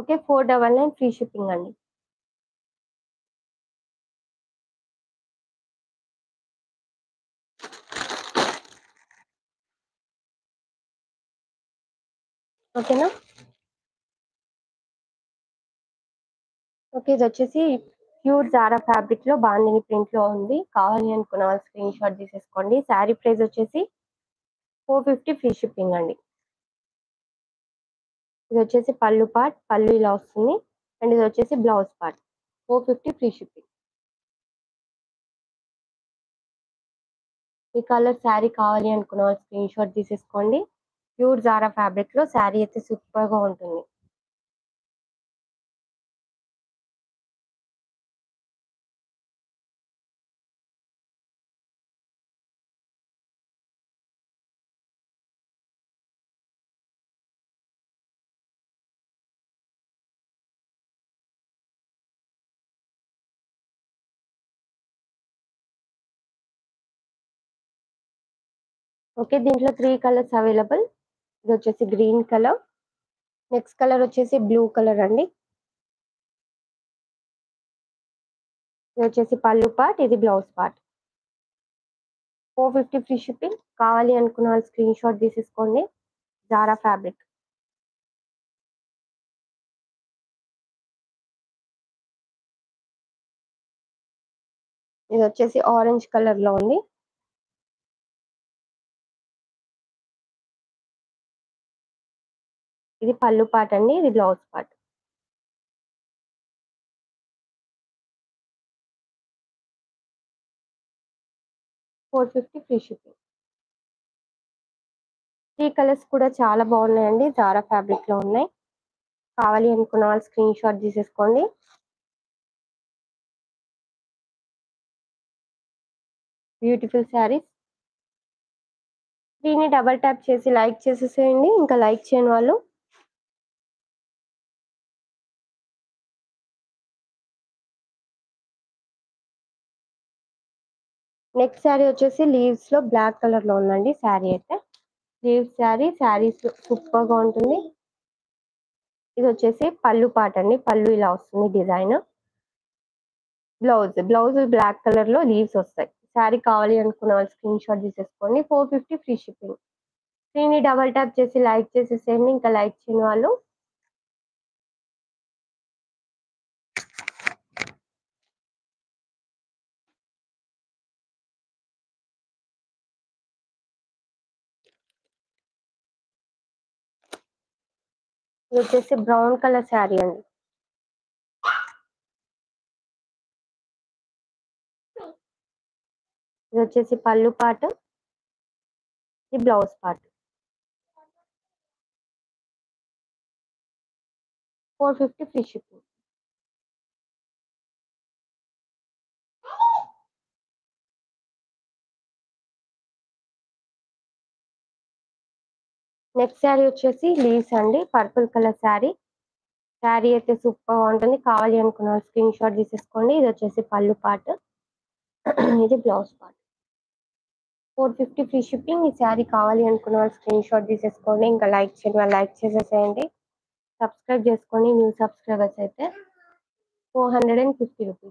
Okay. 499 free shipping అండి. ఓకేనా? Okay. ఇదొచ్చేసి pure జారా ఫ్యాబ్రిక్‌లో బాందిని ప్రింట్‌లో ఉంది. కావాలి అనుకున్న వాళ్ళు స్క్రీన్ షాట్ తీసేసుకోండి. శారీ ప్రైస్ వచ్చేసి 450 ఫ్రీ షిప్పింగ్ అండి. ఇదొచ్చేసి పళ్ళు పార్ట్, పళ్ళు ఇలా వస్తుంది. అండ్ ఇదొచ్చేసి బ్లౌజ్ పార్ట్. 450 free shipping. ఈ కలర్ శారీ కావాలి అనుకున్న వాళ్ళు స్క్రీన్ షాట్ తీసేసుకోండి. ప్యూర్ జారా ఫ్యాబ్రిక్‌లో శారీ అయితే సూపర్‌గా ఉంటుంది. ఓకే. దీంట్లో 3 కలర్స్ అవైలబుల్. ఇదొచ్చేసి గ్రీన్ కలర్. నెక్స్ట్ కలర్ వచ్చేసి బ్లూ కలర్ అండి. ఇది వచ్చేసి పళ్ళు పార్ట్, ఇది బ్లౌజ్ పార్ట్. 450 free shipping. కావాలి అనుకున్న వాళ్ళు స్క్రీన్ షాట్ తీసేసుకోండి. Zara fabric. ఇది వచ్చేసి ఆరెంజ్ కలర్ లో ఉంది. ఇది పళ్ళు పార్ట్ అండి, ఇది blouse part. $450 free shipping. 3 colours కూడా చాలా బాగున్నాయండి. జారా ఫ్యాబ్రిక్ లో ఉన్నాయి. కావాలి అనుకున్న వాళ్ళు స్క్రీన్ షాట్ తీసేసుకోండి. బ్యూటిఫుల్ శారీస్. దీన్ని డబల్ ట్యాప్ చేసి లైక్ చేసేసేయండి. ఇంకా లైక్ చేయని వాళ్ళు నెక్స్ట్ శారీ వచ్చేసి లీవ్స్ లో బ్లాక్ కలర్ లో ఉందండి. శారీ అయితే లీవ్స్ శారీస్ సూపర్ గా ఉంటుంది. ఇది వచ్చేసి పళ్ళు పార్ట్ అండి. పళ్ళు ఇలా వస్తుంది డిజైన్. బ్లౌజ్ బ్లాక్ కలర్ లో లీవ్స్ వస్తాయి. శారీ కావాలి అనుకున్న వాళ్ళు స్క్రీన్ షాట్ తీసేసుకోండి. 450 free shipping. Screen double tap చేసి లైక్ చేసేసేయండి. ఇంకా లైక్ చేయని వాళ్ళు ఇది వచ్చేసి బ్రౌన్ కలర్ శారీ అండి. ఇది వచ్చేసి పళ్ళు పార్ట్, ఇది blouse part. 450 free shipping. Next sari వచ్చేసి లీవ్స్ అండి. Purple colour sari. శారీ అయితే సూపర్ గా ఉంటుంది. కావాలి అనుకున్న స్క్రీన్ షాట్ తీసేసుకోండి. ఇది వచ్చేసి పళ్ళు పార్ట్, ఇది బ్లౌజ్ పార్ట్. 450 free shipping. ఈ శారీ కావాలి అనుకున్న వాళ్ళు స్క్రీన్ షాట్ తీసేసుకోండి. ఇంకా లైక్ చేయండి, వాళ్ళు లైక్ చేసేసేయండి. సబ్స్క్రైబ్ చేసుకోండి. న్యూ సబ్స్క్రైబర్స్ అయితే 450 రూపీస్.